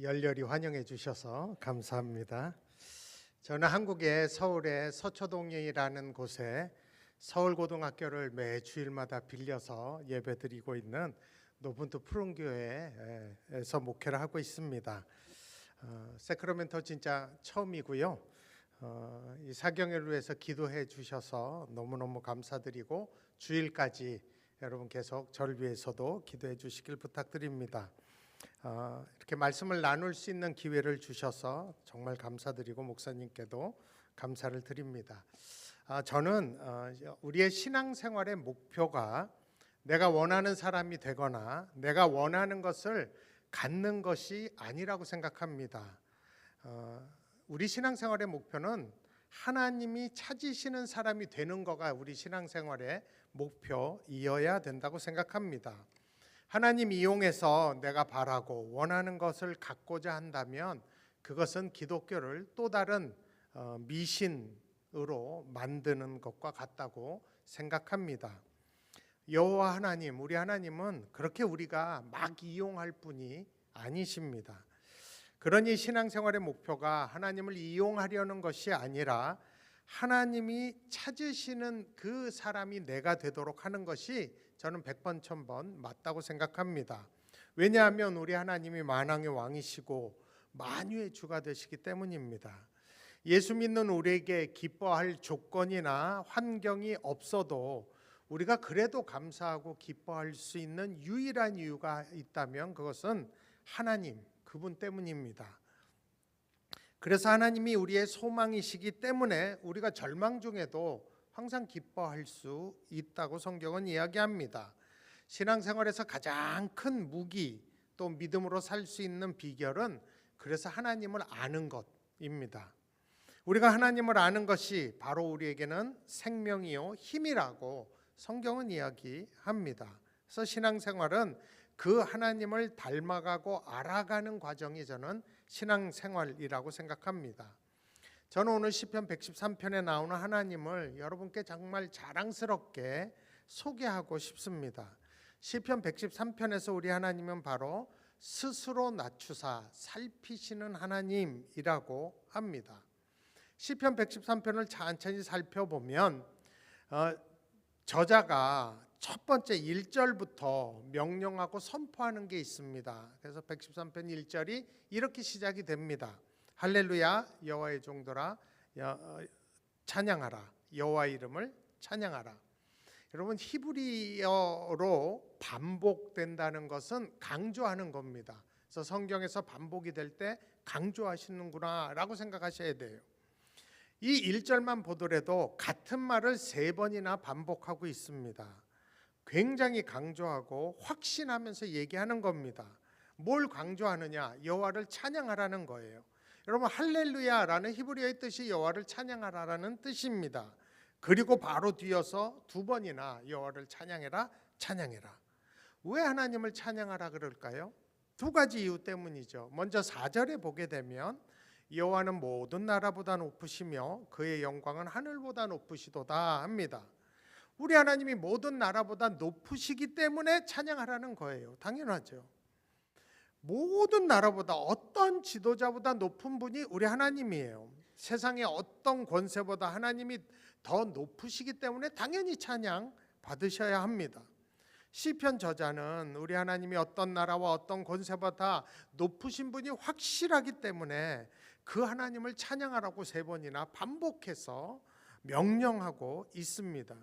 열렬히 환영해 주셔서 감사합니다. 저는 한국의 서울의 서초동이라는 곳에 서울고등학교를 매 주일마다 빌려서 예배드리고 있는 노분투 푸른교회에서 목회를 하고 있습니다. 세크라멘토 진짜 처음이고요. 이 사경을 위해서 기도해 주셔서 너무너무 감사드리고 주일까지 여러분 계속 저를 위해서도 기도해 주시길 부탁드립니다. 이렇게 말씀을 나눌 수 있는 기회를 주셔서 정말 감사드리고 목사님께도 감사를 드립니다. 저는 우리의 신앙생활의 목표가 내가 원하는 사람이 되거나 내가 원하는 것을 갖는 것이 아니라고 생각합니다. 우리 신앙생활의 목표는 하나님이 찾으시는 사람이 되는 거가 우리 신앙생활의 목표이어야 된다고 생각합니다. 하나님 이용해서 내가 바라고 원하는 것을 갖고자 한다면 그것은 기독교를 또 다른 미신으로 만드는 것과 같다고 생각합니다. 여호와 하나님, 우리 하나님은 그렇게 우리가 막 이용할 분이 아니십니다. 그러니 신앙생활의 목표가 하나님을 이용하려는 것이 아니라 하나님이 찾으시는 그 사람이 내가 되도록 하는 것이 저는 100번 1000번 맞다고 생각합니다. 왜냐하면 우리 하나님이 만왕의 왕이시고 만유의 주가 되시기 때문입니다. 예수 믿는 우리에게 기뻐할 조건이나 환경이 없어도 우리가 그래도 감사하고 기뻐할 수 있는 유일한 이유가 있다면 그것은 하나님, 그분 때문입니다. 그래서 하나님이 우리의 소망이시기 때문에 우리가 절망 중에도 항상 기뻐할 수 있다고 성경은 이야기합니다. 신앙생활에서 가장 큰 무기 또 믿음으로 살 수 있는 비결은 그래서 하나님을 아는 것입니다. 우리가 하나님을 아는 것이 바로 우리에게는 생명이요 힘이라고 성경은 이야기합니다. 그래서 신앙생활은 그 하나님을 닮아가고 알아가는 과정이 저는 신앙생활이라고 생각합니다. 저는 오늘 시편 113편에 나오는 하나님을 여러분께 정말 자랑스럽게 소개하고 싶습니다. 시편 113편에서 우리 하나님은 바로 스스로 낮추사 살피시는 하나님이라고 합니다. 시편 113편을 천천히 살펴보면 저자가 첫 번째 1절부터 명령하고 선포하는 게 있습니다. 그래서 113편 1절이 이렇게 시작이 됩니다. 할렐루야 여호와의 종들아 찬양하라, 여호와 이름을 찬양하라. 여러분, 히브리어로 반복된다는 것은 강조하는 겁니다. 그래서 성경에서 반복이 될 때 강조하시는구나 라고 생각하셔야 돼요. 이 1절만 보더라도 같은 말을 3번이나 반복하고 있습니다. 굉장히 강조하고 확신하면서 얘기하는 겁니다. 뭘 강조하느냐? 여호와를 찬양하라는 거예요. 여러분, 할렐루야라는 히브리어의 뜻이 여호와를 찬양하라라는 뜻입니다. 그리고 바로 뒤어서 2번이나 여호와를 찬양해라, 찬양해라. 왜 하나님을 찬양하라 그럴까요? 2가지 이유 때문이죠. 먼저 4절에 보게 되면 여호와는 모든 나라보다 높으시며 그의 영광은 하늘보다 높으시도다 합니다. 우리 하나님이 모든 나라보다 높으시기 때문에 찬양하라는 거예요. 당연하죠. 모든 나라보다 어떤 지도자보다 높은 분이 우리 하나님이에요. 세상의 어떤 권세보다 하나님이 더 높으시기 때문에 당연히 찬양 받으셔야 합니다. 시편 저자는 우리 하나님이 어떤 나라와 어떤 권세보다 높으신 분이 확실하기 때문에 그 하나님을 찬양하라고 3번이나 반복해서 명령하고 있습니다.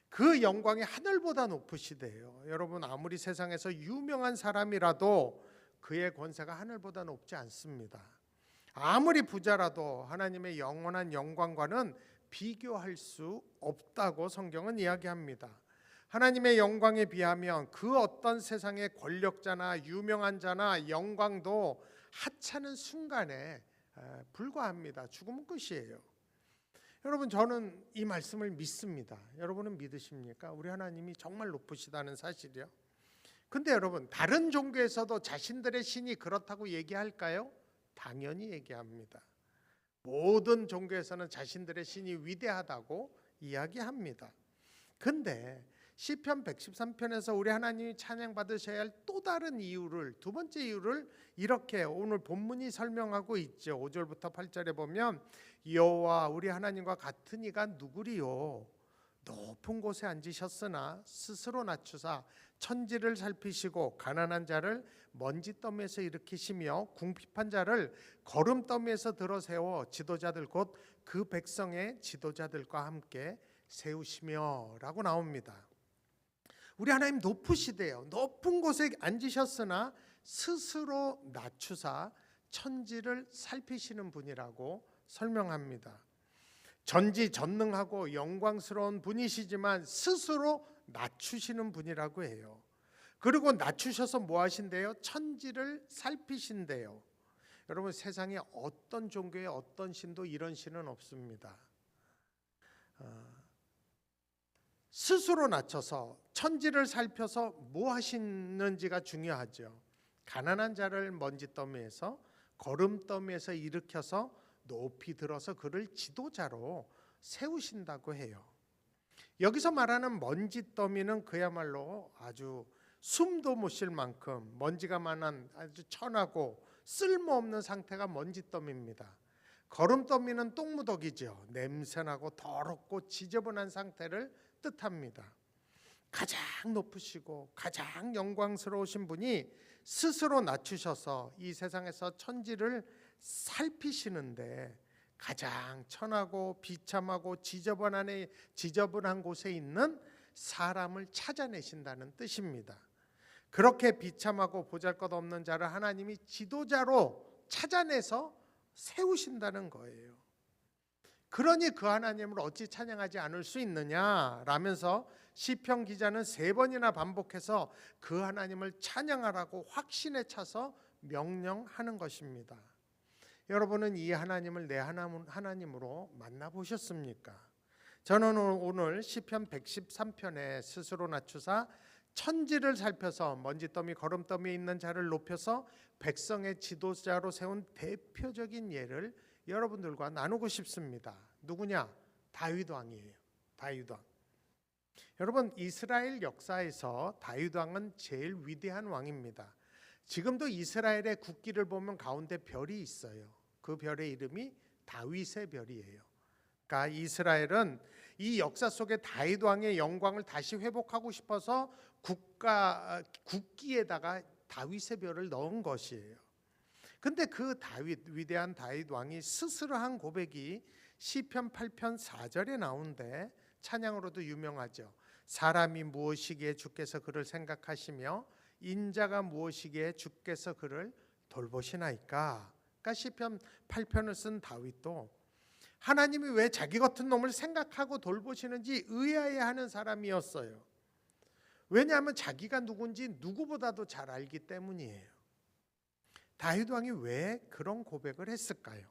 그 영광이 하늘보다 높으시대요. 여러분, 아무리 세상에서 유명한 사람이라도 그의 권세가 하늘보다 높지 않습니다. 아무리 부자라도 하나님의 영원한 영광과는 비교할 수 없다고 성경은 이야기합니다. 하나님의 영광에 비하면 그 어떤 세상의 권력자나 유명한 자나 영광도 하찮은 순간에 불과합니다. 죽으면 끝이에요. 여러분, 저는 이 말씀을 믿습니다. 여러분은 믿으십니까? 우리 하나님이 정말 높으시다는 사실이요. 근데 여러분, 다른 종교에서도 자신들의 신이 그렇다고 얘기할까요? 당연히 얘기합니다. 모든 종교에서는 자신들의 신이 위대하다고 이야기합니다. 근데 시편 113편에서 우리 하나님이 찬양받으셔야 할 또 다른 이유를, 두 번째 이유를 이렇게 오늘 본문이 설명하고 있죠. 5절부터 8절에 보면 여호와 우리 하나님과 같은 이가 누구리요? 높은 곳에 앉으셨으나 스스로 낮추사 천지를 살피시고 가난한 자를 먼지더미에서 일으키시며 궁핍한 자를 거름더미에서 들어세워 지도자들 곧 그 백성의 지도자들과 함께 세우시며 라고 나옵니다. 우리 하나님 높으시대요. 높은 곳에 앉으셨으나 스스로 낮추사 천지를 살피시는 분이라고 설명합니다. 전지전능하고 영광스러운 분이시지만 스스로 낮추시는 분이라고 해요. 그리고 낮추셔서 뭐 하신대요? 천지를 살피신대요. 여러분, 세상에 어떤 종교에 어떤 신도 이런 신은 없습니다. 스스로 낮춰서 천지를 살펴서 뭐 하시는지가 중요하죠. 가난한 자를 먼지더미에서 거름더미에서 일으켜서 높이 들어서 그를 지도자로 세우신다고 해요. 여기서 말하는 먼지더미는 그야말로 아주 숨도 못 쉴 만큼 먼지가 많은 아주 천하고 쓸모없는 상태가 먼지더미입니다. 거름더미는 똥무더기죠. 냄새나고 더럽고 지저분한 상태를 뜻합니다. 가장 높으시고 가장 영광스러우신 분이 스스로 낮추셔서 이 세상에서 천지를 살피시는데 가장 천하고 비참하고 지저분한 곳에 있는 사람을 찾아내신다는 뜻입니다. 그렇게 비참하고 보잘것없는 자를 하나님이 지도자로 찾아내서 세우신다는 거예요. 그러니 그 하나님을 어찌 찬양하지 않을 수 있느냐라면서 시편 기자는 3번이나 반복해서 그 하나님을 찬양하라고 확신에 차서 명령하는 것입니다. 여러분은 이 하나님을 내 하나님으로 만나보셨습니까? 저는 오늘 시편 113편에 스스로 낮추사 천지를 살펴서 먼지더미 거름더미에 있는 자를 높여서 백성의 지도자로 세운 대표적인 예를 여러분들과 나누고 싶습니다. 누구냐? 다윗 왕이에요. 다윗 왕. 여러분, 이스라엘 역사에서 다윗 왕은 제일 위대한 왕입니다. 지금도 이스라엘의 국기를 보면 가운데 별이 있어요. 그 별의 이름이 다윗의 별이에요. 그러니까 이스라엘은 이 역사 속에 다윗 왕의 영광을 다시 회복하고 싶어서 국기에다가 다윗의 별을 넣은 것이에요. 근데 그 위대한 다윗 왕이 스스로 한 고백이 시편 8편 4절에 나오는데 찬양으로도 유명하죠. 사람이 무엇이기에 주께서 그를 생각하시며 인자가 무엇이기에 주께서 그를 돌보시나이까. 그러니까 시편 8편을 쓴 다윗도 하나님이 왜 자기 같은 놈을 생각하고 돌보시는지 의아해하는 사람이었어요. 왜냐하면 자기가 누군지 누구보다도 잘 알기 때문이에요. 다윗 왕이 왜 그런 고백을 했을까요?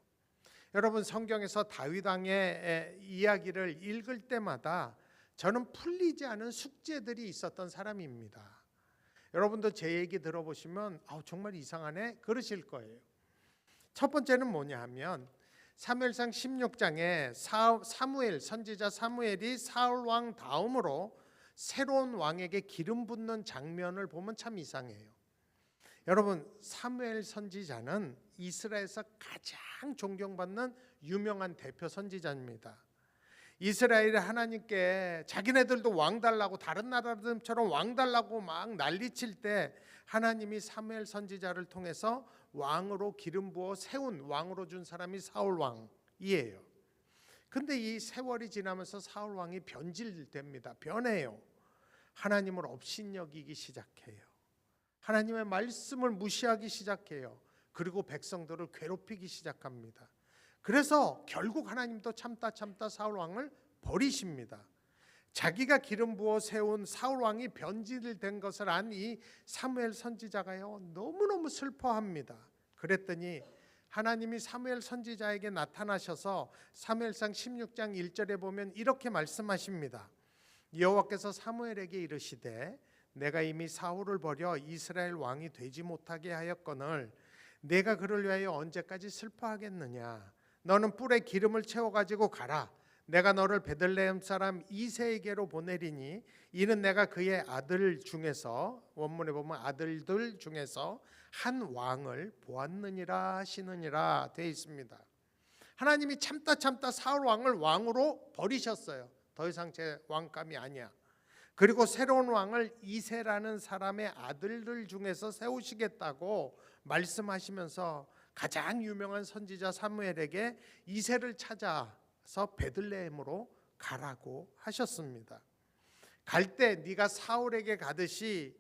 여러분, 성경에서 다윗 왕의 이야기를 읽을 때마다 저는 풀리지 않은 숙제들이 있었던 사람입니다. 여러분도 제 얘기 들어보시면 정말 이상하네 그러실 거예요. 첫 번째는 뭐냐 하면 사무엘상 16장에 사무엘 선지자 사무엘이 사울 왕 다음으로 새로운 왕에게 기름 붓는 장면을 보면 참 이상해요. 여러분, 사무엘 선지자는 이스라엘에서 가장 존경받는 유명한 대표 선지자입니다. 이스라엘이 하나님께 자기네들도 왕 달라고 다른 나라들처럼 왕 달라고 막 난리칠 때 하나님이 사무엘 선지자를 통해서 왕으로 기름 부어 세운 왕으로 준 사람이 사울 왕이에요. 근데 이 세월이 지나면서 사울 왕이 변질됩니다. 변해요. 하나님을 업신여기기 시작해요. 하나님의 말씀을 무시하기 시작해요. 그리고 백성들을 괴롭히기 시작합니다. 그래서 결국 하나님도 참다 사울 왕을 버리십니다. 자기가 기름 부어 세운 사울 왕이 변질된 것을 안 이 사무엘 선지자가요 너무너무 슬퍼합니다. 그랬더니 하나님이 사무엘 선지자에게 나타나셔서 사무엘상 16장 1절에 보면 이렇게 말씀하십니다. 여호와께서 사무엘에게 이르시되 내가 이미 사울을 버려 이스라엘 왕이 되지 못하게 하였거늘 내가 그를 위하여 언제까지 슬퍼하겠느냐. 너는 뿔에 기름을 채워가지고 가라. 내가 너를 베들레헴 사람 이새에게로 보내리니 이는 내가 그의 아들 중에서, 원문에 보면 아들들 중에서 한 왕을 보았느니라 하시느니라 되어 있습니다. 하나님이 참다 사울 왕을 왕으로 버리셨어요. 더 이상 제 왕감이 아니야. 그리고 새로운 왕을 이새라는 사람의 아들들 중에서 세우시겠다고 말씀하시면서 가장 유명한 선지자 사무엘에게 이새를 찾아서 베들레헴으로 가라고 하셨습니다. 갈 때 네가 사울에게 가듯이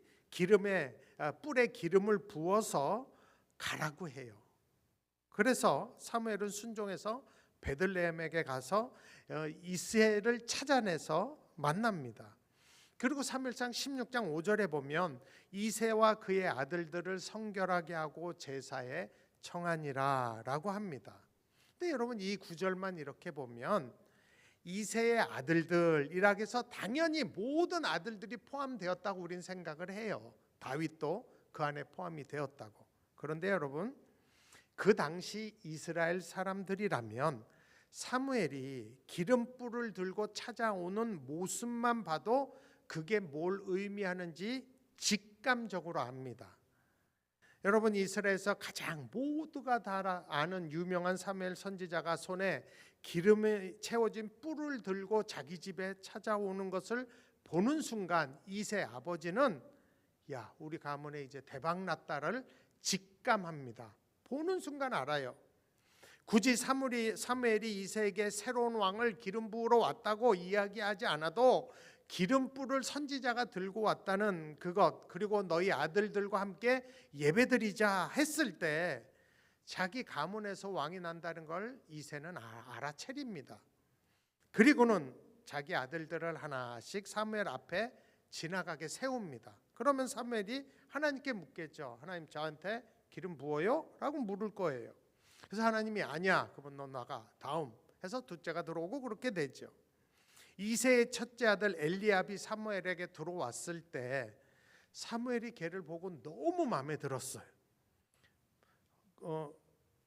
뿔에 기름을 부어서 가라고 해요. 그래서 사무엘은 순종해서 베들레헴에게 가서 이새를 찾아내서 만납니다. 그리고 사무엘상 16장 5절에 보면 이새와 그의 아들들을 성결하게 하고 제사에 청하니라 라고 합니다. 근데 여러분 이 구절만 이렇게 보면 이새의 아들들이라 해서 당연히 모든 아들들이 포함되었다고 우리는 생각을 해요. 다윗도 그 안에 포함이 되었다고. 그런데 여러분 그 당시 이스라엘 사람들이라면 사무엘이 기름불을 들고 찾아오는 모습만 봐도 그게 뭘 의미하는지 직감적으로 압니다. 여러분 이스라엘에서 가장 모두가 다 아는 유명한 사무엘 선지자가 손에 기름에 채워진 뿔을 들고 자기 집에 찾아오는 것을 보는 순간 이새 아버지는 야 우리 가문에 이제 대박 났다를 직감합니다. 보는 순간 알아요. 굳이 사무엘이 이새에게 새로운 왕을 기름 부으러 왔다고 이야기하지 않아도 기름불을 선지자가 들고 왔다는 그것, 그리고 너희 아들들과 함께 예배드리자 했을 때 자기 가문에서 왕이 난다는 걸 이새는 알아차립니다. 그리고는 자기 아들들을 하나씩 사무엘 앞에 지나가게 세웁니다. 그러면 사무엘이 하나님께 묻겠죠. 하나님 저한테 기름 부어요? 라고 물을 거예요. 그래서 하나님이 아니야. 그러면 너 나가. 다음 해서 둘째가 들어오고 그렇게 되죠. 이새의 첫째 아들 엘리압이 사무엘에게 들어왔을 때 사무엘이 걔를 보고 너무 마음에 들었어요.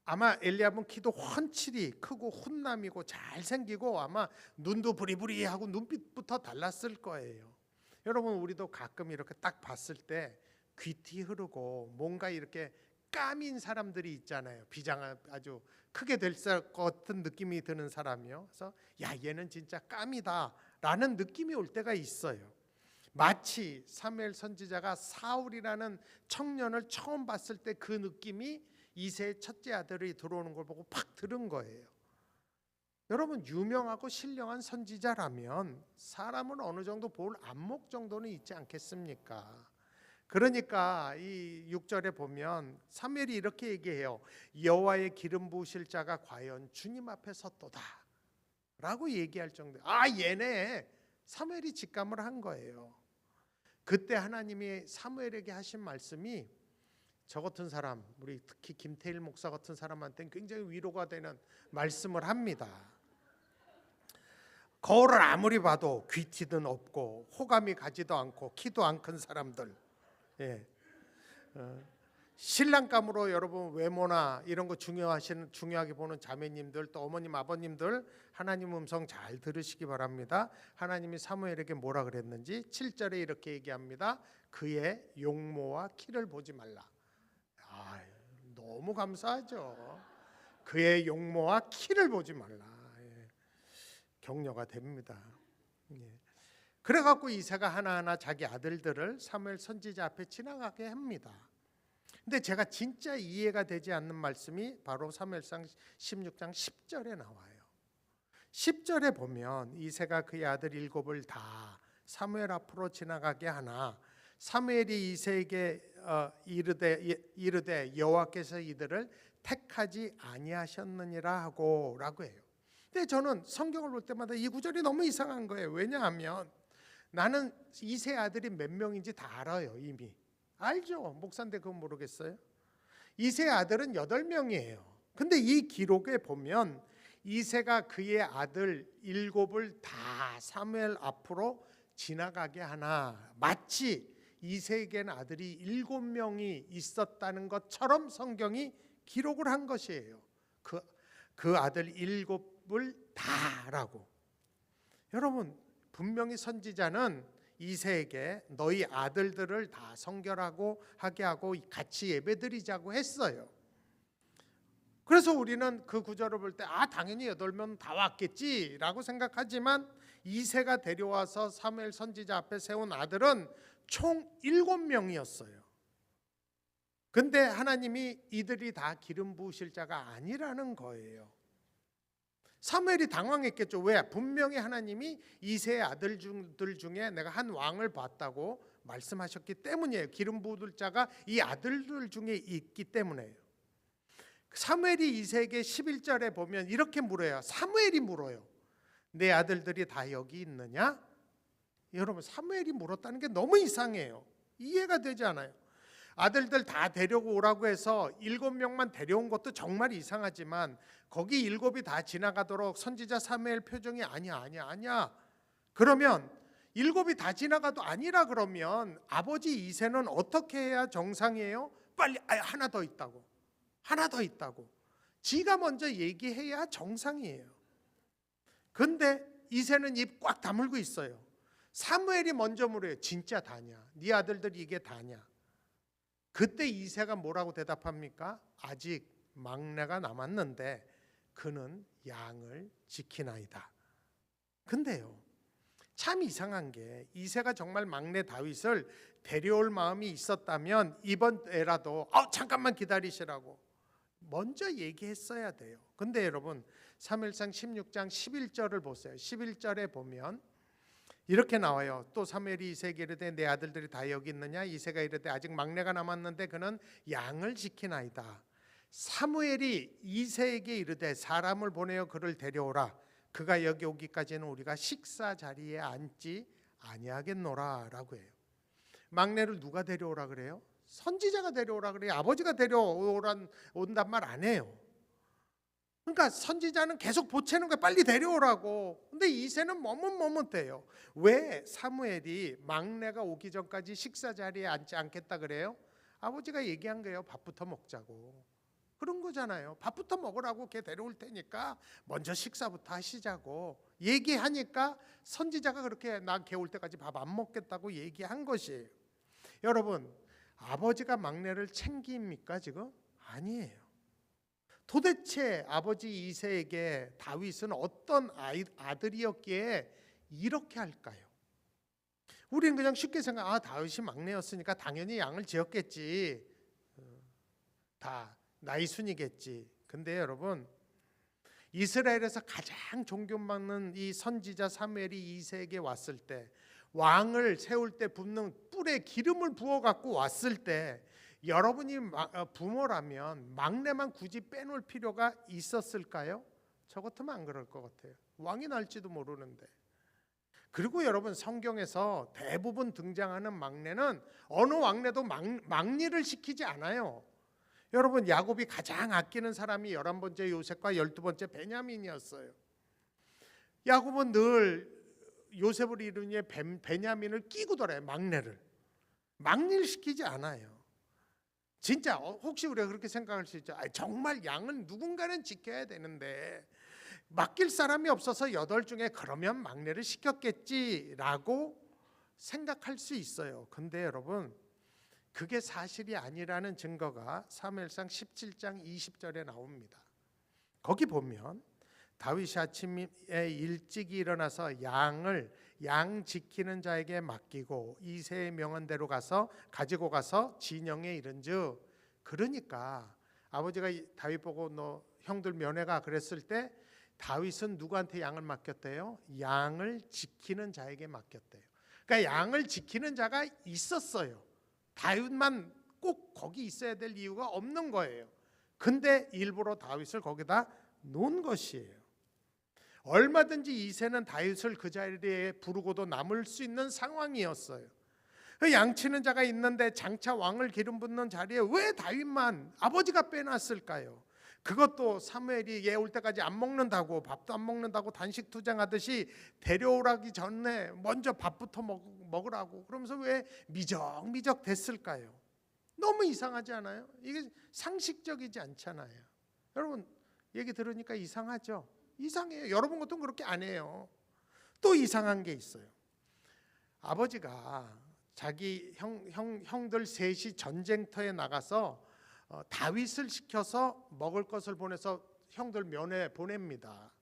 아마 엘리압은 키도 훤칠이 크고 훈남이고 잘생기고 아마 눈도 부리부리하고 눈빛부터 달랐을 거예요. 여러분 우리도 가끔 이렇게 딱 봤을 때 귀티 흐르고 뭔가 이렇게 까민 사람들이 있잖아요. 비장 아주 크게 될 것 같은 느낌이 드는 사람이요. 그래서 야 얘는 진짜 까미다 라는 느낌이 올 때가 있어요. 마치 사무엘 선지자가 사울이라는 청년을 처음 봤을 때 그 느낌이 이새의 첫째 아들이 들어오는 걸 보고 팍 들은 거예요. 여러분 유명하고 신령한 선지자라면 사람은 어느 정도 볼 안목 정도는 있지 않겠습니까? 그러니까 이 6절에 보면 사무엘이 이렇게 얘기해요. 여호와의 기름 부으실 자가 과연 주님 앞에 섰도다 라고 얘기할 정도. 얘네 사무엘이 직감을 한 거예요. 그때 하나님이 사무엘에게 하신 말씀이 저 같은 사람, 우리 특히 김태일 목사 같은 사람한테는 굉장히 위로가 되는 말씀을 합니다. 거울을 아무리 봐도 귀티든 없고 호감이 가지도 않고 키도 안 큰 사람들, 신랑감으로 여러분 외모나 이런 거 중요하게 보는 자매님들 또 어머님 아버님들 하나님 음성 잘 들으시기 바랍니다. 하나님이 사무엘에게 뭐라 그랬는지 7절에 이렇게 얘기합니다. 그의 용모와 키를 보지 말라. 너무 감사하죠. 그의 용모와 키를 보지 말라. 격려가 됩니다. 그래갖고 이새가 하나하나 자기 아들들을 사무엘 선지자 앞에 지나가게 합니다. 근데 제가 진짜 이해가 되지 않는 말씀이 바로 사무엘상 16장 10절에 나와요. 10절에 보면 이새가 그의 아들 7을 다 사무엘 앞으로 지나가게 하나 사무엘이 이새에게 이르되 여호와께서 이들을 택하지 아니하셨느니라 하고 라고 해요. 근데 저는 성경을 볼 때마다 이 구절이 너무 이상한 거예요. 왜냐하면 나는 이새 아들이 몇 명인지 다 알아요. 이미 알죠. 목사인데 그건 모르겠어요. 이새 아들은 8명이에요. 근데 이 기록에 보면 이새가 그의 아들 7을 다 사무엘 앞으로 지나가게 하나 마치 이새에게는 아들이 7명이 있었다는 것처럼 성경이 기록을 한 것이에요. 그 아들 7을 다라고. 여러분, 분명히 선지자는 이새에게 너희 아들들을 다 성결하고 하게 하고 같이 예배드리자고 했어요. 그래서 우리는 그 구절을 볼 때 당연히 8명 다 왔겠지라고 생각하지만 이새가 데려와서 사무엘 선지자 앞에 세운 아들은 총 7명이었어요. 근데 하나님이 이들이 다 기름 부으실 자가 아니라는 거예요. 사무엘이 당황했겠죠. 왜? 분명히 하나님이 이새의 아들들 중에 내가 한 왕을 봤다고 말씀하셨기 때문이에요. 기름 부을 자가 이 아들들 중에 있기 때문에요. 사무엘이 이새에게 11절에 보면 이렇게 물어요. 사무엘이 물어요. 내 아들들이 다 여기 있느냐? 여러분, 사무엘이 물었다는 게 너무 이상해요. 이해가 되지 않아요. 아들들 다 데려오라고 해서 7명만 데려온 것도 정말 이상하지만 거기 7이 다 지나가도록 선지자 사무엘 표정이 아니야. 그러면 7이 다 지나가도 아니라 그러면 아버지 이새는 어떻게 해야 정상이에요? 빨리 하나 더 있다고 지가 먼저 얘기해야 정상이에요. 근데 이새는 입 꽉 다물고 있어요. 사무엘이 먼저 물어요. 진짜 다냐? 네 아들들이 이게 다냐? 그때 이새가 뭐라고 대답합니까? 아직 막내가 남았는데 그는 양을 지키나이다. 근데요, 참 이상한 게 이새가 정말 막내 다윗을 데려올 마음이 있었다면 이번 애라도 잠깐만 기다리시라고 먼저 얘기했어야 돼요. 근데 여러분, 사무엘상 16장 11절을 보세요. 11절에 보면 이렇게 나와요. 또 사무엘이 이새에게 이르되 내 아들들이 다 여기 있느냐? 이새가 이르되 아직 막내가 남았는데 그는 양을 지키나이다. 사무엘이 이새에게 이르되 사람을 보내어 그를 데려오라. 그가 여기 오기까지는 우리가 식사 자리에 앉지 아니하겠노라 라고 해요. 막내를 누가 데려오라 그래요? 선지자가 데려오라 그래요. 아버지가 온단 말 안 해요. 그러니까 선지자는 계속 보채는 거예요. 빨리 데려오라고. 근데 이새는 머뭇머뭇해요. 왜 사무엘이 막내가 오기 전까지 식사 자리에 앉지 않겠다 그래요? 아버지가 얘기한 거예요. 밥부터 먹자고. 그런 거잖아요. 밥부터 먹으라고 걔 데려올 테니까 먼저 식사부터 하시자고 얘기하니까 선지자가 그렇게 나 걔 올 때까지 밥 안 먹겠다고 얘기한 것이에요. 여러분, 아버지가 막내를 챙깁니까 지금? 아니에요. 도대체 아버지 이새에게 다윗은 어떤 아들이었기에 이렇게 할까요? 우리는 그냥 쉽게 생각, 다윗이 막내였으니까 당연히 양을 지었겠지. 다 나이 순이겠지. 근데 여러분, 이스라엘에서 가장 존경받는 이 선지자 사무엘이 이새에게 왔을 때, 왕을 세울 때 붓는 뿔에 기름을 부어 갖고 왔을 때, 여러분이 부모라면 막내만 굳이 빼놓을 필요가 있었을까요? 저 같으면 안 그럴 것 같아요. 왕이 날지도 모르는데. 그리고 여러분, 성경에서 대부분 등장하는 막내는 어느 왕래도 막리를 시키지 않아요. 여러분, 야곱이 가장 아끼는 사람이 11번째 요셉과 12번째 베냐민이었어요. 야곱은 늘 요셉을 이룬 후에 베냐민을 끼고 돌아요. 막리를 시키지 않아요. 진짜 혹시 우리가 그렇게 생각할 수 있죠. 정말 양은 누군가는 지켜야 되는데 맡길 사람이 없어서 8 중에 그러면 막내를 시켰겠지라고 생각할 수 있어요. 근데 여러분, 그게 사실이 아니라는 증거가 사무엘상 17장 20절에 나옵니다. 거기 보면 다윗이 아침에 일찍 일어나서 양 지키는 자에게 맡기고 이새의 명한 대로 가지고 가서 진영에 이른즉, 그러니까 아버지가 다윗 보고 너 형들 면회가 그랬을 때 다윗은 누구한테 양을 맡겼대요? 양을 지키는 자에게 맡겼대요. 그러니까 양을 지키는 자가 있었어요. 다윗만 꼭 거기 있어야 될 이유가 없는 거예요. 근데 일부러 다윗을 거기다 놓은 것이에요. 얼마든지 이새는 다윗을 그 자리에 부르고도 남을 수 있는 상황이었어요. 양치는 자가 있는데 장차 왕을 기름 붓는 자리에 왜 다윗만 아버지가 빼놨을까요? 그것도 사무엘이 얘 올 때까지 안 먹는다고, 밥도 안 먹는다고 단식 투쟁하듯이 데려오라기 전에 먼저 밥부터 먹으라고 그러면서 왜 미적미적 됐을까요? 너무 이상하지 않아요? 이게 상식적이지 않잖아요. 여러분, 얘기 들으니까 이상하죠? 이상해요. 여러분 같으면 그렇게 안 해요. 또 이상한 게 있어요. 아버지가 자기 형들 셋이 전쟁터에 나가서 다윗을 시켜서 먹을 것을 보내서 형들 면회 보냅니다.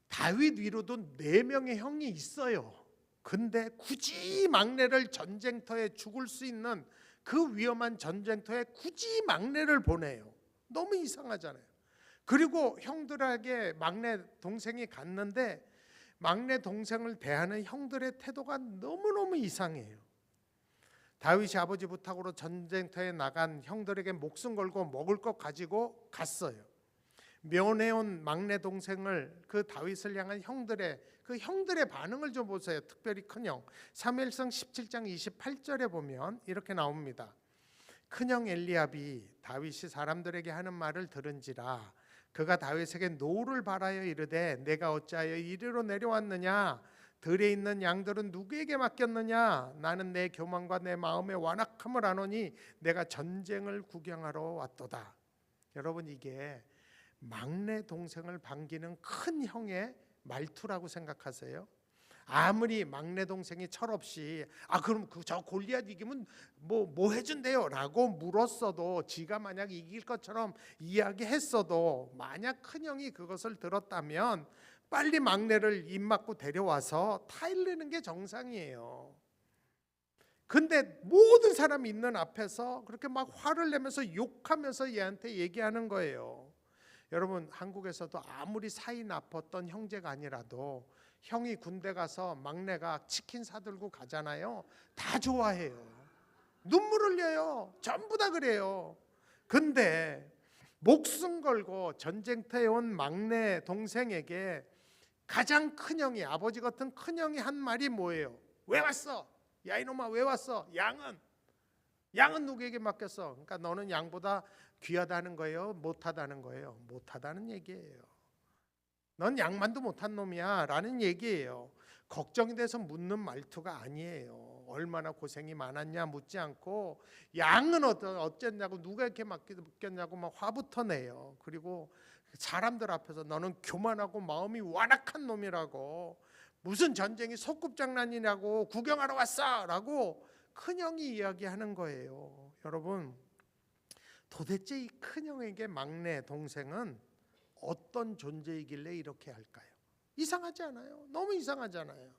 다윗 위로도 4명의 형이 있어요. 근데 굳이 막내를 전쟁터에 죽을 수 있는 그 위험한 전쟁터에 굳이 막내를 보내요. 너무 이상하잖아요. 그리고 형들에게 막내 동생이 갔는데 막내 동생을 대하는 형들의 태도가 너무너무 이상해요. 다윗이 아버지 부탁으로 전쟁터에 나간 형들에게 목숨 걸고 먹을 것 가지고 갔어요. 면회온 막내 동생을 그 다윗을 향한 형들의 반응을 좀 보세요. 특별히 큰형 사무엘상 17장 28절에 보면 이렇게 나옵니다. 큰형 엘리압이 다윗이 사람들에게 하는 말을 들은지라 그가 다윗에게 노를 바라여 이르되 내가 어찌하여 이리로 내려왔느냐 들에 있는 양들은 누구에게 맡겼느냐 나는 내 교만과 내 마음의 완악함을 아노니 내가 전쟁을 구경하러 왔도다. 여러분, 이게 막내 동생을 반기는 큰 형의 말투라고 생각하세요? 아무리 막내 동생이 철없이 그럼 저 골리앗 이기면 뭐 해준대요 라고 물었어도, 지가 만약 이길 것처럼 이야기했어도, 만약 큰형이 그것을 들었다면 빨리 막내를 입 맞고 데려와서 타일내는 게 정상이에요. 근데 모든 사람이 있는 앞에서 그렇게 막 화를 내면서 욕하면서 얘한테 얘기하는 거예요. 여러분, 한국에서도 아무리 사이 나빴던 형제가 아니라도 형이 군대 가서 막내가 치킨 사들고 가잖아요. 다 좋아해요. 눈물 흘려요. 전부 다 그래요. 근데 목숨 걸고 전쟁터에 온 막내 동생에게 가장 큰 형이, 아버지 같은 큰 형이 한 말이 뭐예요? 왜 왔어? 야 이놈아, 왜 왔어? 양은 누구에게 맡겼어? 그러니까 너는 양보다 귀하다는 거예요? 못하다는 거예요? 못하다는 얘기예요. 넌 양만도 못한 놈이야 라는 얘기예요. 걱정이 돼서 묻는 말투가 아니에요. 얼마나 고생이 많았냐 묻지 않고 양은 어쨌냐고, 누가 이렇게 맡겼냐고 막 화부터 내요. 그리고 사람들 앞에서 너는 교만하고 마음이 완악한 놈이라고, 무슨 전쟁이 소꿉장난이냐고, 구경하러 왔어 라고 큰형이 이야기하는 거예요. 여러분, 도대체 이 큰형에게 막내 동생은 어떤 존재이길래 이렇게 할까요? 이상하지 않아요? 너무 이상하잖아요.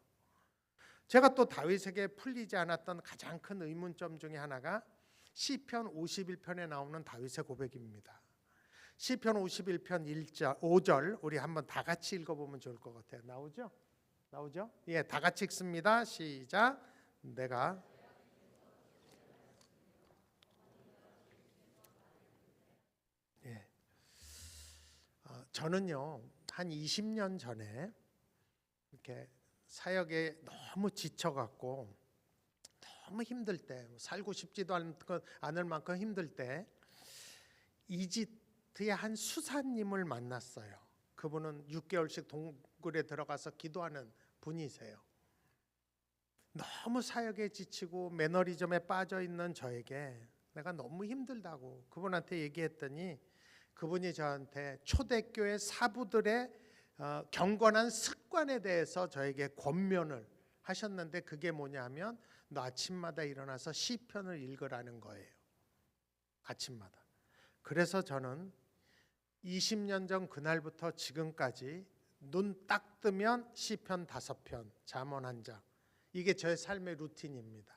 제가 또 다윗에게 풀리지 않았던 가장 큰 의문점 중에 하나가 시편 51편에 나오는 다윗의 고백입니다. 시편 51편 5절 우리 한번 다 같이 읽어보면 좋을 것 같아요. 나오죠? 예, 다 같이 읽습니다. 시작. 저는요, 한 20년 전에 이렇게 사역에 너무 지쳐갖고 너무 힘들 때, 살고 싶지도 않을 만큼 힘들 때 이집트의 한 수사님을 만났어요. 그분은 6개월씩 동굴에 들어가서 기도하는 분이세요. 너무 사역에 지치고 매너리즘에 빠져있는 저에게 내가 너무 힘들다고 그분한테 얘기했더니 그분이 저한테 초대교회 사부들의 경건한 습관에 대해서 저에게 권면을 하셨는데, 그게 뭐냐면 너 아침마다 일어나서 시편을 읽으라는 거예요. 아침마다. 그래서 저는 20년 전 그날부터 지금까지 눈 딱 뜨면 시편 5편, 잠언 1장, 이게 저의 삶의 루틴입니다.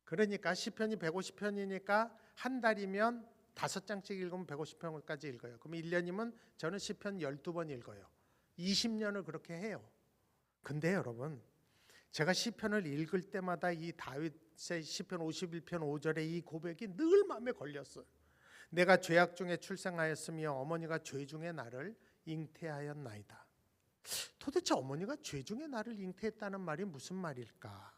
그러니까 시편이 150편이니까 한 달이면 5장씩 읽으면 150편까지 읽어요. 그럼 1년이면 저는 시편 12번 읽어요. 20년을 그렇게 해요. 근데 여러분, 제가 시편을 읽을 때마다 이 다윗의 시편 51편 5절의 이 고백이 늘 마음에 걸렸어요. 내가 죄악 중에 출생하였으며 어머니가 죄 중에 나를 잉태하였나이다. 도대체 어머니가 죄 중에 나를 잉태했다는 말이 무슨 말일까?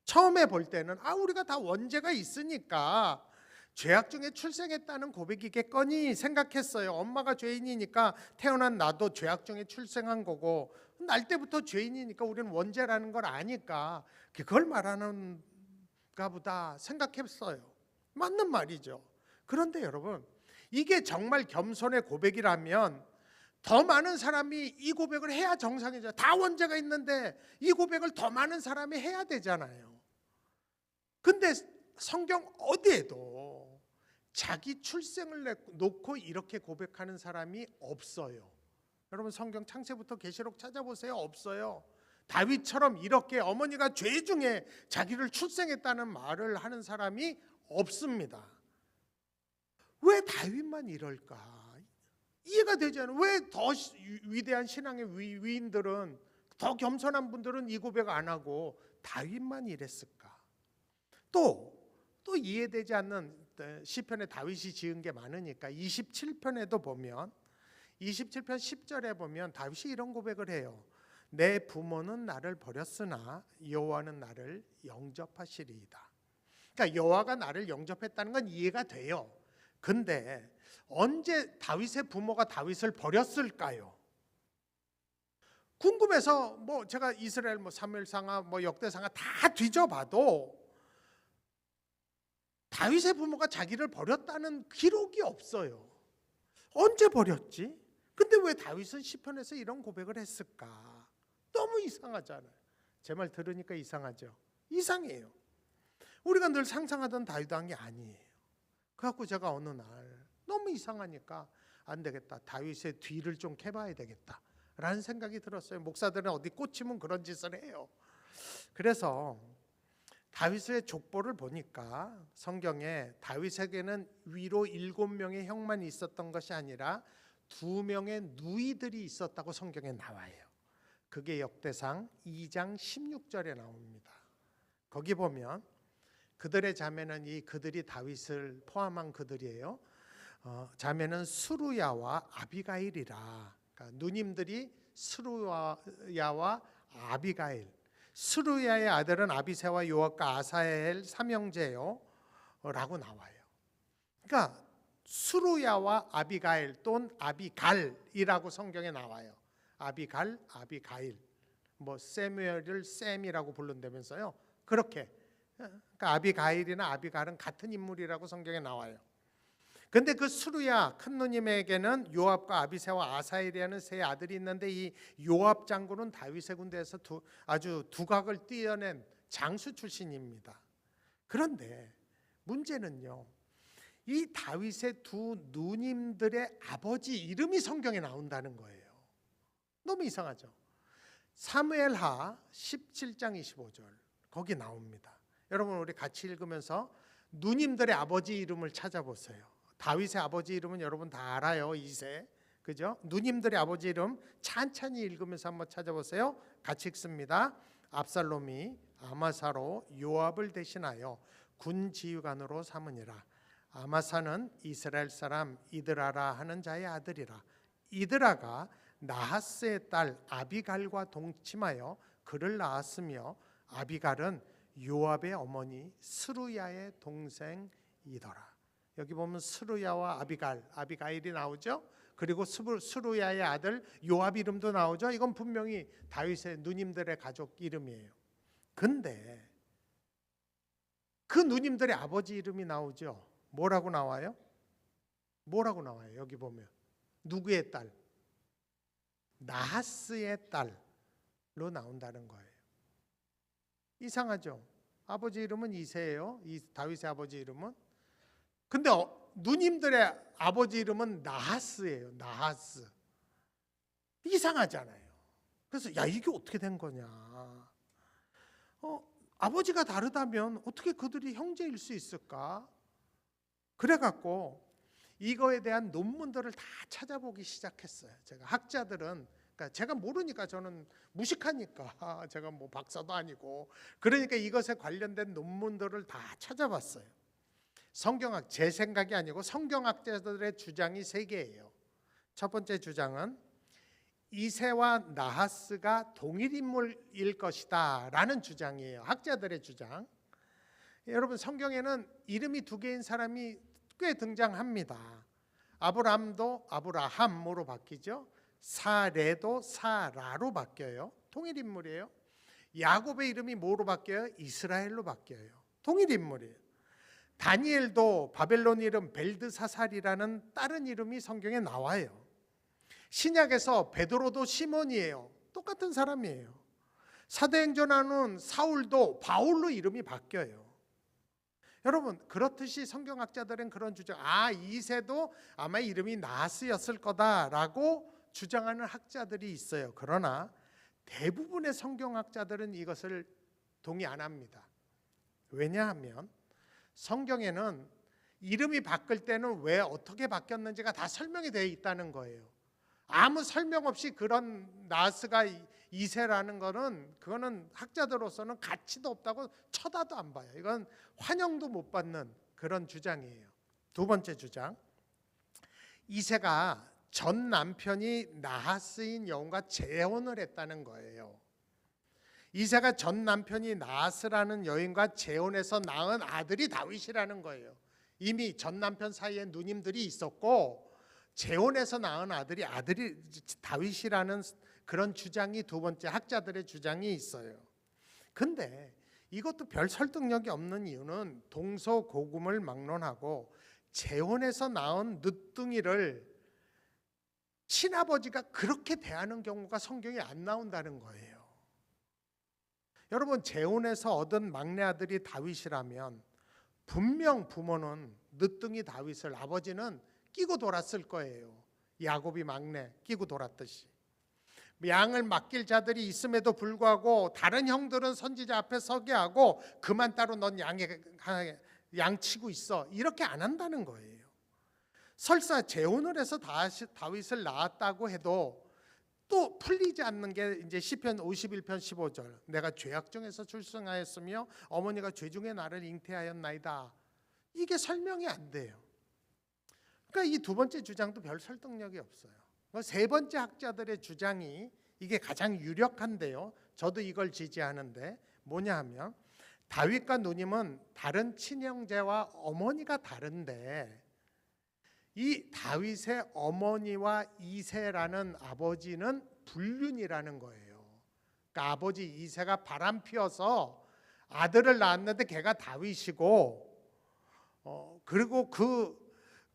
처음에 볼 때는 우리가 다 원죄가 있으니까 죄악 중에 출생했다는 고백이겠거니 생각했어요. 엄마가 죄인이니까 태어난 나도 죄악 중에 출생한 거고, 날 때부터 죄인이니까 우리는 원죄라는 걸 아니까 그걸 말하는가 보다 생각했어요. 맞는 말이죠. 그런데 여러분, 이게 정말 겸손의 고백이라면 더 많은 사람이 이 고백을 해야 정상이죠. 다 원죄가 있는데 이 고백을 더 많은 사람이 해야 되잖아요. 근데 성경 어디에도 자기 출생을 놓고 이렇게 고백하는 사람이 없어요. 여러분 성경 창세부터 계시록 찾아보세요. 없어요. 다윗처럼 이렇게 어머니가 죄 중에 자기를 출생했다는 말을 하는 사람이 없습니다. 왜 다윗만 이럴까? 이해가 되지 않아요. 왜 더 위대한 신앙의 위인들은, 더 겸손한 분들은 이 고백 안 하고 다윗만 이랬을까? 또 이해되지 않는 시편에 다윗이 지은 게 많으니까 27편에도 보면 27편 10절에 보면 다윗이 이런 고백을 해요. 내 부모는 나를 버렸으나 여호와는 나를 영접하시리이다. 그러니까 여호와가 나를 영접했다는 건 이해가 돼요. 근데 언제 다윗의 부모가 다윗을 버렸을까요? 궁금해서 제가 이스라엘 사무엘상하 역대상하 다 뒤져봐도 다윗의 부모가 자기를 버렸다는 기록이 없어요. 언제 버렸지? 근데 왜 다윗은 시편에서 이런 고백을 했을까? 너무 이상하잖아요. 제 말 들으니까 이상하죠? 이상해요. 우리가 늘 상상하던 다윗 왕이 아니에요. 그래갖고 제가 어느 날 너무 이상하니까 안 되겠다, 다윗의 뒤를 좀 캐봐야 되겠다 라는 생각이 들었어요. 목사들은 어디 꽂히면 그런 짓을 해요. 그래서 다윗의 족보를 보니까 성경에 다윗에게는 위로 7명의 형만 있었던 것이 아니라 2명의 누이들이 있었다고 성경에 나와요. 그게 역대상 2장 16절에 나옵니다. 거기 보면 그들의 자매는 그들이 다윗을 포함한 그들이에요. 자매는 수루야와 아비가일이라. 그러니까 누님들이 수루야와 아비가일. 수루야의 아들은 아비새와 요압과 아사엘 삼형제요 라고 나와요. 그러니까 수루야와 아비가일 또는 아비갈이라고 성경에 나와요. 아비갈, 아비가일. 세무엘을 셈이라고 부른다면서요. 그렇게. 그러니까 아비가일이나 아비갈은 같은 인물이라고 성경에 나와요. 근데 그 수루야 큰 누님에게는 요압과 아비새와 아사엘이라는 세 아들이 있는데 이 요압 장군은 다윗의 군대에서 아주 두각을 띄어낸 장수 출신입니다. 그런데 문제는요, 이 다윗의 두 누님들의 아버지 이름이 성경에 나온다는 거예요. 너무 이상하죠? 사무엘하 17장 25절 거기 나옵니다. 여러분 우리 같이 읽으면서 누님들의 아버지 이름을 찾아보세요. 다윗의 아버지 이름은 여러분 다 알아요. 이세. 그죠? 누님들의 아버지 이름 찬찬히 읽으면서 한번 찾아보세요. 같이 읽습니다. 압살롬이 아마사로 요압을 대신하여 군 지휘관으로 삼으니라. 아마사는 이스라엘 사람 이드라라 하는 자의 아들이라. 이드라가 나하스의 딸 아비갈과 동침하여 그를 낳았으며 아비갈은 요압의 어머니 스루야의 동생이더라. 여기 보면 스루야와 아비가일이 나오죠. 그리고 스루야의 아들 요압 이름도 나오죠. 이건 분명히 다윗의 누님들의 가족 이름이에요. 근데 그 누님들의 아버지 이름이 나오죠. 뭐라고 나와요? 여기 보면 누구의 딸? 나하스의 딸로 나온다는 거예요. 이상하죠? 아버지 이름은 이세예요. 다윗의 아버지 이름은. 근데 누님들의 아버지 이름은 나하스예요. 나하스. 이상하잖아요. 그래서 이게 어떻게 된 거냐? 아버지가 다르다면 어떻게 그들이 형제일 수 있을까? 그래갖고 이거에 대한 논문들을 다 찾아보기 시작했어요. 제가 학자들은, 그러니까 제가 모르니까, 저는 무식하니까, 제가 박사도 아니고, 그러니까 이것에 관련된 논문들을 다 찾아봤어요. 성경학, 제 생각이 아니고 성경학자들의 주장이 3개예요. 첫 번째 주장은 이세와 나하스가 동일 인물일 것이다 라는 주장이에요. 학자들의 주장. 여러분 성경에는 이름이 2개인 사람이 꽤 등장합니다. 아브람도 아브라함으로 바뀌죠. 사레도 사라로 바뀌어요. 동일 인물이에요. 야곱의 이름이 뭐로 바뀌어요? 이스라엘로 바뀌어요. 동일 인물이에요. 다니엘도 바벨론 이름 벨드사살이라는 다른 이름이 성경에 나와요. 신약에서 베드로도 시몬이에요. 똑같은 사람이에요. 사도행전하는 사울도 바울로 이름이 바뀌어요. 여러분, 그렇듯이 성경학자들은 그런 주장, 이새도 아마 이름이 나하스였을 거다라고 주장하는 학자들이 있어요. 그러나 대부분의 성경학자들은 이것을 동의 안 합니다. 왜냐하면 성경에는 이름이 바뀔 때는 왜 어떻게 바뀌었는지가 다 설명이 되어 있다는 거예요. 아무 설명 없이 그런 나하스가 이새라는 거는, 그거는 학자들로서는 가치도 없다고 쳐다도 안 봐요. 이건 환영도 못 받는 그런 주장이에요. 두 번째 주장, 이새가 전 남편이 나하스인 여인과 재혼을 했다는 거예요. 이새가 전 남편이 나하스라는 여인과 재혼해서 낳은 아들이 다윗이라는 거예요. 이미 전 남편 사이에 누님들이 있었고 재혼해서 낳은 아들이 다윗이라는 그런 주장이 두 번째 학자들의 주장이 있어요. 근데 이것도 별 설득력이 없는 이유는 동서고금을 막론하고 재혼해서 낳은 늦둥이를 친아버지가 그렇게 대하는 경우가 성경에 안 나온다는 거예요. 여러분, 재혼해서 얻은 막내 아들이 다윗이라면 분명 부모는 늦둥이 다윗을, 아버지는 끼고 돌았을 거예요. 야곱이 막내 끼고 돌았듯이. 양을 맡길 자들이 있음에도 불구하고 다른 형들은 선지자 앞에 서게 하고 그만 따로 넌 양 치고 있어, 이렇게 안 한다는 거예요. 설사 재혼을 해서 다윗을 낳았다고 해도 또 풀리지 않는 게 이제 시편 51편 15절, 내가 죄악 중에서 출생하였으며 어머니가 죄 중에 나를 잉태하였나이다. 이게 설명이 안 돼요. 그러니까 이 두 번째 주장도 별 설득력이 없어요. 세 번째 학자들의 주장이 이게 가장 유력한데요. 저도 이걸 지지하는데 뭐냐 하면, 다윗과 누님은 다른 친형제와 어머니가 다른데 이 다윗의 어머니와 이새라는 아버지는 불륜이라는 거예요. 그러니까 아버지 이새가 바람 피워서 아들을 낳았는데 걔가 다윗이고, 그리고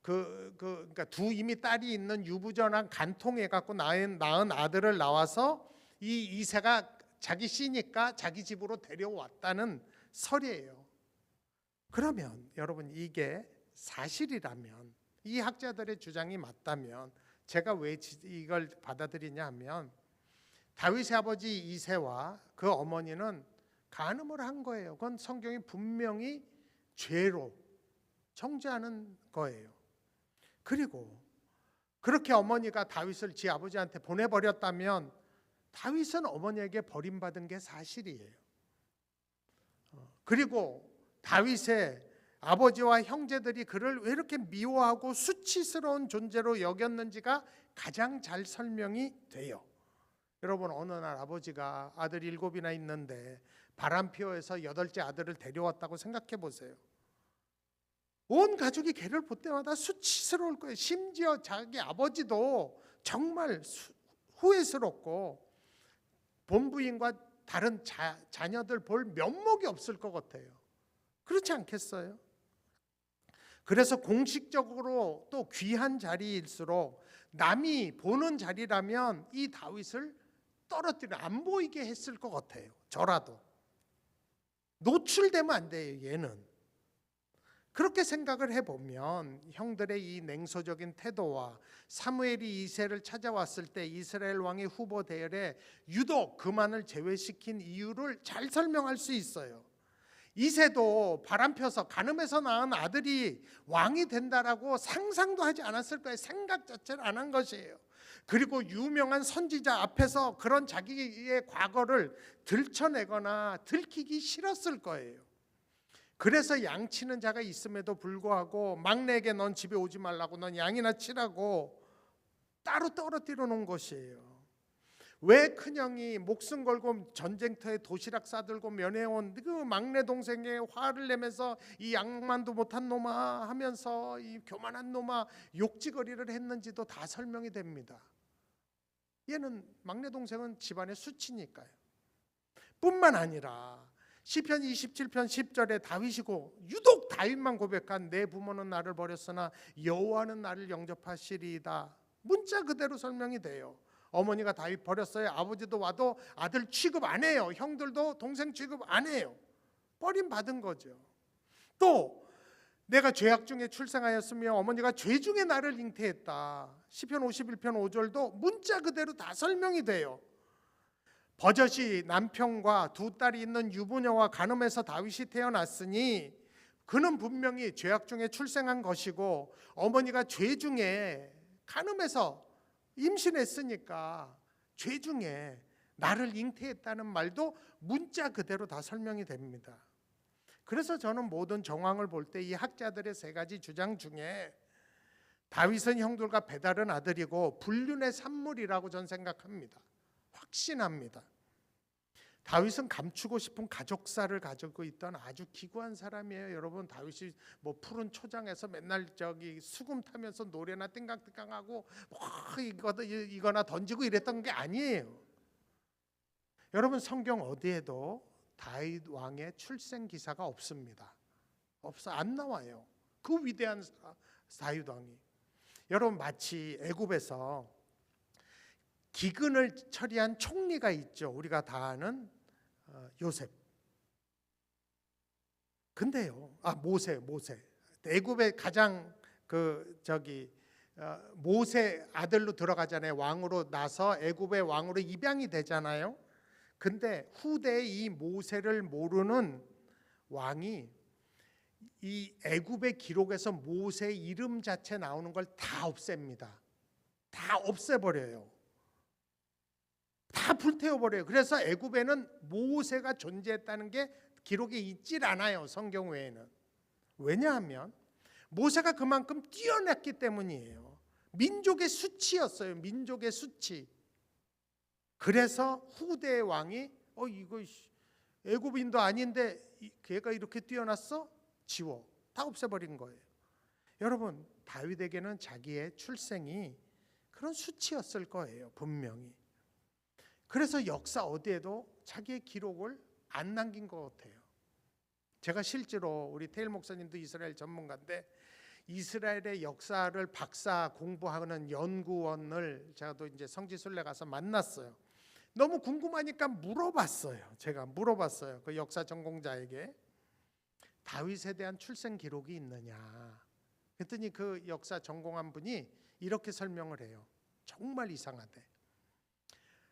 그러니까 두 이미 딸이 있는 유부전한 간통해 갖고 낳은 아들을 낳아서 이 이새가 자기 씨니까 자기 집으로 데려왔다는 설이에요. 그러면 여러분, 이게 사실이라면, 이 학자들의 주장이 맞다면 제가 왜 이걸 받아들이냐 하면, 다윗의 아버지 이새와 그 어머니는 간음을 한 거예요. 그건 성경이 분명히 죄로 정죄하는 거예요. 그리고 그렇게 어머니가 다윗을 지 아버지한테 보내버렸다면 다윗은 어머니에게 버림받은 게 사실이에요. 그리고 다윗의 아버지와 형제들이 그를 왜 이렇게 미워하고 수치스러운 존재로 여겼는지가 가장 잘 설명이 돼요. 여러분, 어느 날 아버지가 아들 7이나 있는데 바람 피워서 8째 아들을 데려왔다고 생각해 보세요. 온 가족이 걔를 볼 때마다 수치스러울 거예요. 심지어 자기 아버지도 정말 후회스럽고 본부인과 다른 자녀들 볼 면목이 없을 것 같아요. 그렇지 않겠어요? 그래서 공식적으로 또 귀한 자리일수록 남이 보는 자리라면 이 다윗을 떨어뜨려 안 보이게 했을 것 같아요. 저라도 노출되면 안 돼요. 얘는 그렇게 생각을 해보면 형들의 이 냉소적인 태도와 사무엘이 이새를 찾아왔을 때 이스라엘 왕의 후보 대열에 유독 그만을 제외시킨 이유를 잘 설명할 수 있어요. 이새도 바람펴서 간음해서 낳은 아들이 왕이 된다라고 상상도 하지 않았을 거예요. 생각 자체를 안 한 것이에요. 그리고 유명한 선지자 앞에서 그런 자기의 과거를 들춰내거나 들키기 싫었을 거예요. 그래서 양치는 자가 있음에도 불구하고 막내에게 넌 집에 오지 말라고, 넌 양이나 치라고 따로 떨어뜨려 놓은 것이에요. 왜 큰형이 목숨 걸고 전쟁터에 도시락 싸들고 면회온 그 막내 동생에 화를 내면서 이 양만도 못한 놈아 하면서 이 교만한 놈아 욕지거리를 했는지도 다 설명이 됩니다. 얘는 막내 동생은 집안의 수치니까요. 뿐만 아니라 시편 27편 10절에 다윗이고 유독 다윗만 고백한 내 부모는 나를 버렸으나 여호와는 나를 영접하시리이다. 문자 그대로 설명이 돼요. 어머니가 다윗 버렸어요. 아버지도 와도 아들 취급 안 해요. 형들도 동생 취급 안 해요. 버림받은 거죠. 또 내가 죄악 중에 출생하였으며 어머니가 죄 중에 나를 잉태했다. 시편 51편 5절도 문자 그대로 다 설명이 돼요. 버젓이 남편과 두 딸이 있는 유부녀와 간음해서 다윗이 태어났으니 그는 분명히 죄악 중에 출생한 것이고 어머니가 죄 중에 간음해서 임신했으니까 죄 중에 나를 잉태했다는 말도 문자 그대로 다 설명이 됩니다. 그래서 저는 모든 정황을 볼 때 이 학자들의 세 가지 주장 중에 다윗은 형들과 배다른 아들이고 불륜의 산물이라고 저는 생각합니다. 확신합니다. 다윗은 감추고 싶은 가족사를 가지고 있던 아주 기구한 사람이에요. 여러분, 다윗이 뭐 푸른 초장에서 맨날 수금 타면서 노래나 띵강띵강하고 이거나 던지고 이랬던 게 아니에요. 여러분, 성경 어디에도 다윗 왕의 출생 기사가 없습니다. 안 나와요. 그 위대한 다윗 왕이. 여러분, 마치 애굽에서 기근을 처리한 총리가 있죠. 우리가 다 아는 요셉. 근데요, 모세. 애굽의 가장 모세 아들로 들어가잖아요. 왕으로 나서 애굽의 왕으로 입양이 되잖아요. 근데 후대에 이 모세를 모르는 왕이 이 애굽의 기록에서 모세 이름 자체 나오는 걸 다 없앱니다. 다 없애버려요. 다 불태워버려요. 그래서 애굽에는 모세가 존재했다는 게 기록에 있질 않아요. 성경 외에는. 왜냐하면 모세가 그만큼 뛰어났기 때문이에요. 민족의 수치였어요. 민족의 수치. 그래서 후대의 왕이 이거 애굽인도 아닌데 걔가 이렇게 뛰어났어? 지워. 다 없애버린 거예요. 여러분, 다윗에게는 자기의 출생이 그런 수치였을 거예요. 분명히. 그래서 역사 어디에도 자기의 기록을 안 남긴 것 같아요. 제가 실제로 우리 테일 목사님도 이스라엘 전문가인데 이스라엘의 역사를 박사 공부하는 연구원을 제가 또 이제 성지순례 가서 만났어요. 너무 궁금하니까 제가 물어봤어요. 그 역사 전공자에게 다윗에 대한 출생 기록이 있느냐. 그랬더니 그 역사 전공한 분이 이렇게 설명을 해요. 정말 이상하대.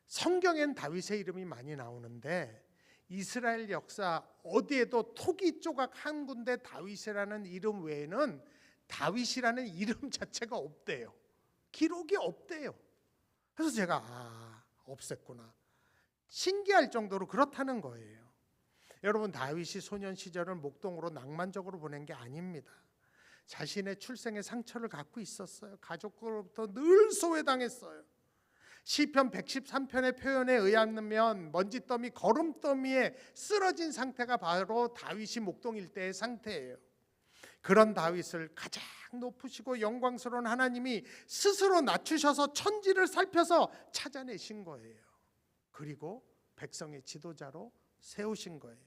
성경엔 다윗의 이름이 많이 나오는데 이스라엘 역사 어디에도 토기 조각 한 군데 다윗이라는 이름 외에는 다윗이라는 이름 자체가 없대요. 기록이 없대요. 그래서 제가 없앴구나. 신기할 정도로 그렇다는 거예요. 여러분, 다윗이 소년 시절을 목동으로 낭만적으로 보낸 게 아닙니다. 자신의 출생의 상처를 갖고 있었어요. 가족으로부터 늘 소외당했어요. 시편 113편의 표현에 의하면 먼지더미 거름더미에 쓰러진 상태가 바로 다윗이 목동 일대의 상태예요. 그런 다윗을 가장 높으시고 영광스러운 하나님이 스스로 낮추셔서 천지를 살펴서 찾아내신 거예요. 그리고 백성의 지도자로 세우신 거예요.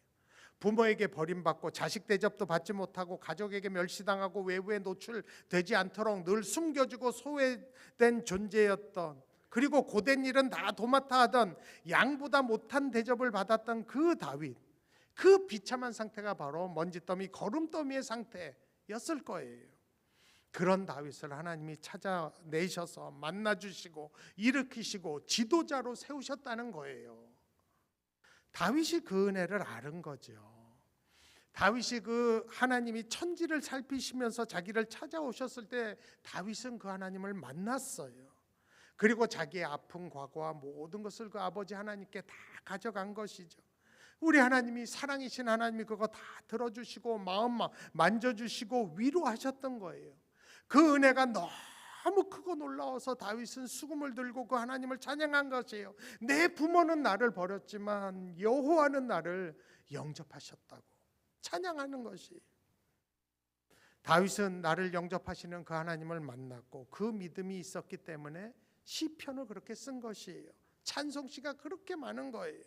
부모에게 버림받고 자식 대접도 받지 못하고 가족에게 멸시당하고 외부에 노출되지 않도록 늘 숨겨주고 소외된 존재였던, 그리고 고된 일은 다 도맡아 하던 양보다 못한 대접을 받았던 그 다윗, 그 비참한 상태가 바로 먼지더미 거름더미의 상태였을 거예요. 그런 다윗을 하나님이 찾아내셔서 만나주시고 일으키시고 지도자로 세우셨다는 거예요. 다윗이 그 은혜를 아는 거죠. 다윗이 그 하나님이 천지를 살피시면서 자기를 찾아오셨을 때 다윗은 그 하나님을 만났어요. 그리고 자기의 아픈 과거와 모든 것을 그 아버지 하나님께 다 가져간 것이죠. 우리 하나님이 사랑이신 하나님이 그거 다 들어주시고 마음 만져주시고 위로하셨던 거예요. 그 은혜가 너무 크고 놀라워서 다윗은 수금을 들고 그 하나님을 찬양한 것이에요. 내 부모는 나를 버렸지만 여호와는 나를 영접하셨다고 찬양하는 것이. 다윗은 나를 영접하시는 그 하나님을 만났고 그 믿음이 있었기 때문에 시편을 그렇게 쓴 것이에요. 찬송시가 그렇게 많은 거예요.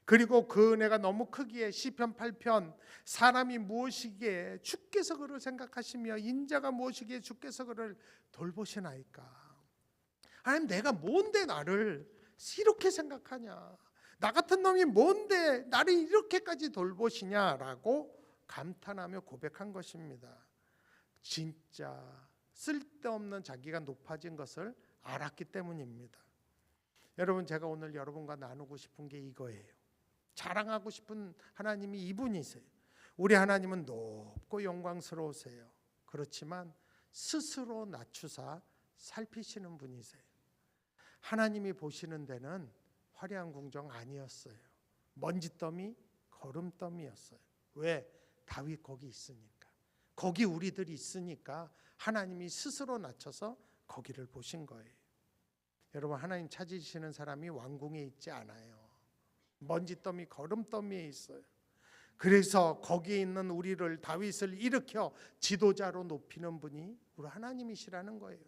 그리고 그 은혜가 너무 크기에 시편 8편 사람이 무엇이기에 주께서 그를 생각하시며 인자가 무엇이기에 주께서 그를 돌보시나이까. 하나님, 내가 뭔데 나를 이렇게 생각하냐? 나 같은 놈이 뭔데 나를 이렇게까지 돌보시냐라고 감탄하며 고백한 것입니다. 진짜 쓸데없는 자기가 높아진 것을 알았기 때문입니다. 여러분, 제가 오늘 여러분과 나누고 싶은 게 이거예요. 자랑하고 싶은 하나님이 이분이세요. 우리 하나님은 높고 영광스러우세요. 그렇지만 스스로 낮추사 살피시는 분이세요. 하나님이 보시는 데는 화려한 궁정 아니었어요. 먼지더미, 거름더미였어요. 왜? 다윗 거기 있으니까. 거기 우리들이 있으니까 하나님이 스스로 낮춰서 거기를 보신 거예요. 여러분, 하나님 찾으시는 사람이 왕궁에 있지 않아요. 먼지더미, 거름더미에 있어요. 그래서 거기에 있는 우리를, 다윗을 일으켜 지도자로 높이는 분이 우리 하나님이시라는 거예요.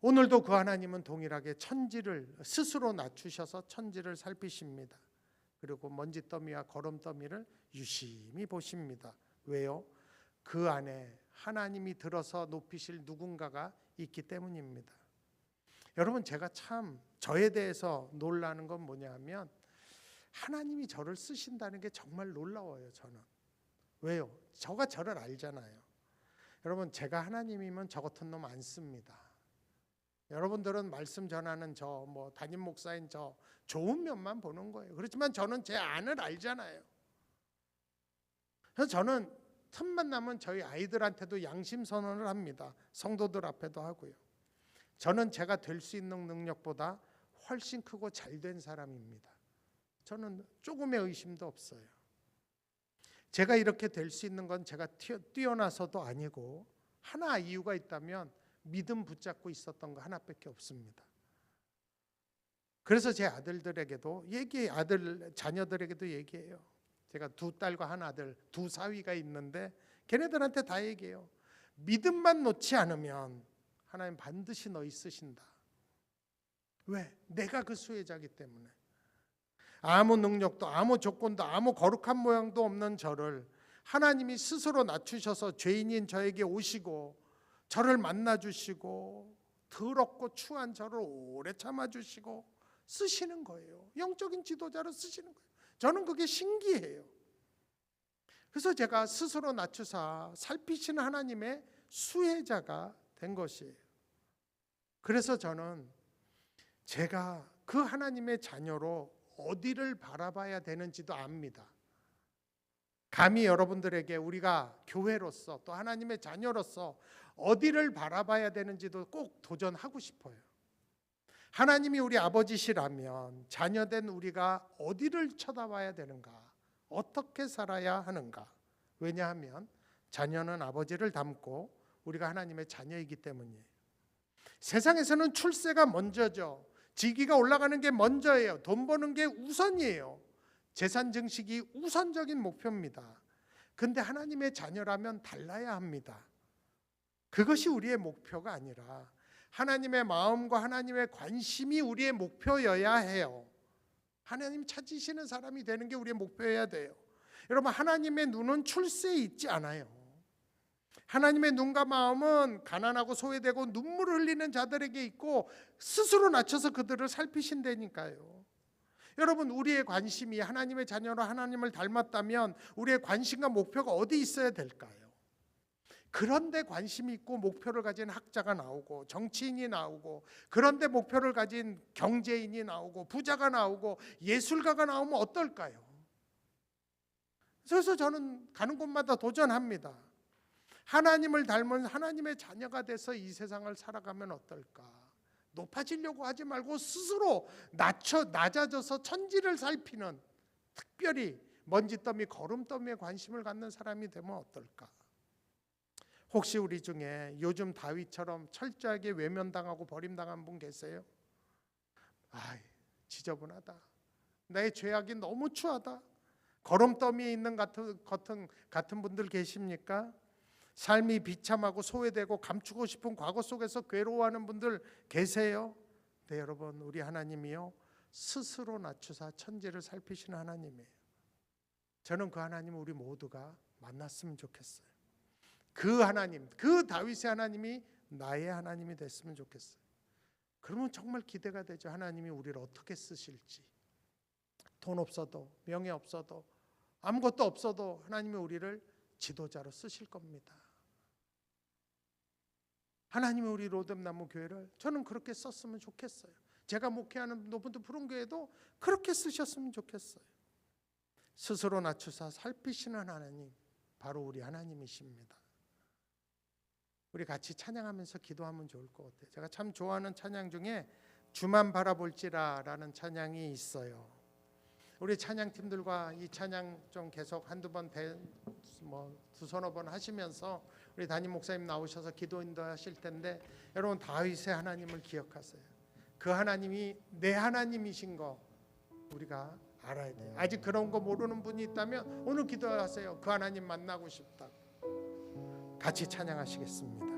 오늘도 그 하나님은 동일하게 천지를 스스로 낮추셔서 천지를 살피십니다. 그리고 먼지더미와 거름더미를 유심히 보십니다. 왜요? 그 안에 하나님이 들어서 높이실 누군가가 있기 때문입니다. 여러분, 제가 참 저에 대해서 놀라는 건 뭐냐 하면 하나님이 저를 쓰신다는 게 정말 놀라워요. 저는. 왜요? 저가 저를 알잖아요. 여러분, 제가 하나님이면 저 같은 놈 안 씁니다. 여러분들은 말씀 전하는 저, 담임 목사인 저 좋은 면만 보는 거예요. 그렇지만 저는 제 안을 알잖아요. 그래서 저는 틈만 나면 저희 아이들한테도 양심 선언을 합니다. 성도들 앞에도 하고요. 저는 제가 될 수 있는 능력보다 훨씬 크고 잘된 사람입니다. 저는 조금의 의심도 없어요. 제가 이렇게 될 수 있는 건 제가 뛰어나서도 아니고 하나 이유가 있다면 믿음 붙잡고 있었던 거 하나밖에 없습니다. 그래서 제 아들들에게도 자녀들에게도 얘기해요. 제가 두 딸과 한 아들, 두 사위가 있는데 걔네들한테 다 얘기해요. 믿음만 놓지 않으면 하나님 반드시 너희 쓰신다. 왜? 내가 그 수혜자이기 때문에. 아무 능력도 아무 조건도 아무 거룩한 모양도 없는 저를 하나님이 스스로 낮추셔서 죄인인 저에게 오시고 저를 만나주시고 더럽고 추한 저를 오래 참아주시고 쓰시는 거예요. 영적인 지도자로 쓰시는 거예요. 저는 그게 신기해요. 그래서 제가 스스로 낮추사 살피시는 하나님의 수혜자가 된 것이에요. 그래서 저는 제가 그 하나님의 자녀로 어디를 바라봐야 되는지도 압니다. 감히 여러분들에게 우리가 교회로서 또 하나님의 자녀로서 어디를 바라봐야 되는지도 꼭 도전하고 싶어요. 하나님이 우리 아버지시라면 자녀된 우리가 어디를 쳐다봐야 되는가? 어떻게 살아야 하는가? 왜냐하면 자녀는 아버지를 닮고 우리가 하나님의 자녀이기 때문이에요. 세상에서는 출세가 먼저죠. 직위가 올라가는 게 먼저예요. 돈 버는 게 우선이에요. 재산 증식이 우선적인 목표입니다. 근데 하나님의 자녀라면 달라야 합니다. 그것이 우리의 목표가 아니라 하나님의 마음과 하나님의 관심이 우리의 목표여야 해요. 하나님 찾으시는 사람이 되는 게 우리의 목표여야 돼요. 여러분, 하나님의 눈은 출세에 있지 않아요. 하나님의 눈과 마음은 가난하고 소외되고 눈물을 흘리는 자들에게 있고 스스로 낮춰서 그들을 살피신다니까요. 여러분, 우리의 관심이 하나님의 자녀로 하나님을 닮았다면 우리의 관심과 목표가 어디 있어야 될까요? 그런데 관심이 있고 목표를 가진 학자가 나오고 정치인이 나오고 그런데 목표를 가진 경제인이 나오고 부자가 나오고 예술가가 나오면 어떨까요? 그래서 저는 가는 곳마다 도전합니다. 하나님을 닮은 하나님의 자녀가 돼서 이 세상을 살아가면 어떨까? 높아지려고 하지 말고 스스로 낮아져서 천지를 살피는, 특별히 먼지더미, 거름더미에 관심을 갖는 사람이 되면 어떨까? 혹시 우리 중에 요즘 다윗처럼 철저하게 외면당하고 버림당한 분 계세요? 지저분하다. 나의 죄악이 너무 추하다. 거름더미에 있는 같은 분들 계십니까? 삶이 비참하고 소외되고 감추고 싶은 과거 속에서 괴로워하는 분들 계세요? 네, 여러분, 우리 하나님이요 스스로 낮추사 천지를 살피시는 하나님이에요. 저는 그 하나님 우리 모두가 만났으면 좋겠어요. 그 하나님, 그 다윗의 하나님이 나의 하나님이 됐으면 좋겠어요. 그러면 정말 기대가 되죠. 하나님이 우리를 어떻게 쓰실지. 돈 없어도, 명예 없어도, 아무것도 없어도 하나님이 우리를 지도자로 쓰실 겁니다. 하나님이 우리 로뎀나무 교회를 저는 그렇게 썼으면 좋겠어요. 제가 목회하는 노분도 푸른교회도 그렇게 쓰셨으면 좋겠어요. 스스로 낮추사 살피시는 하나님, 바로 우리 하나님이십니다. 우리 같이 찬양하면서 기도하면 좋을 것 같아요. 제가 참 좋아하는 찬양 중에 주만 바라볼지라라는 찬양이 있어요. 우리 찬양팀들과 이 찬양 좀 계속 한두 번 두서너 번 하시면서 우리 담임 목사님 나오셔서 기도 인도하실 텐데, 여러분 다윗의 하나님을 기억하세요. 그 하나님이 내 하나님이신 거 우리가 알아야 돼요. 아직 그런 거 모르는 분이 있다면 오늘 기도하세요. 그 하나님 만나고 싶다. 같이 찬양하시겠습니다.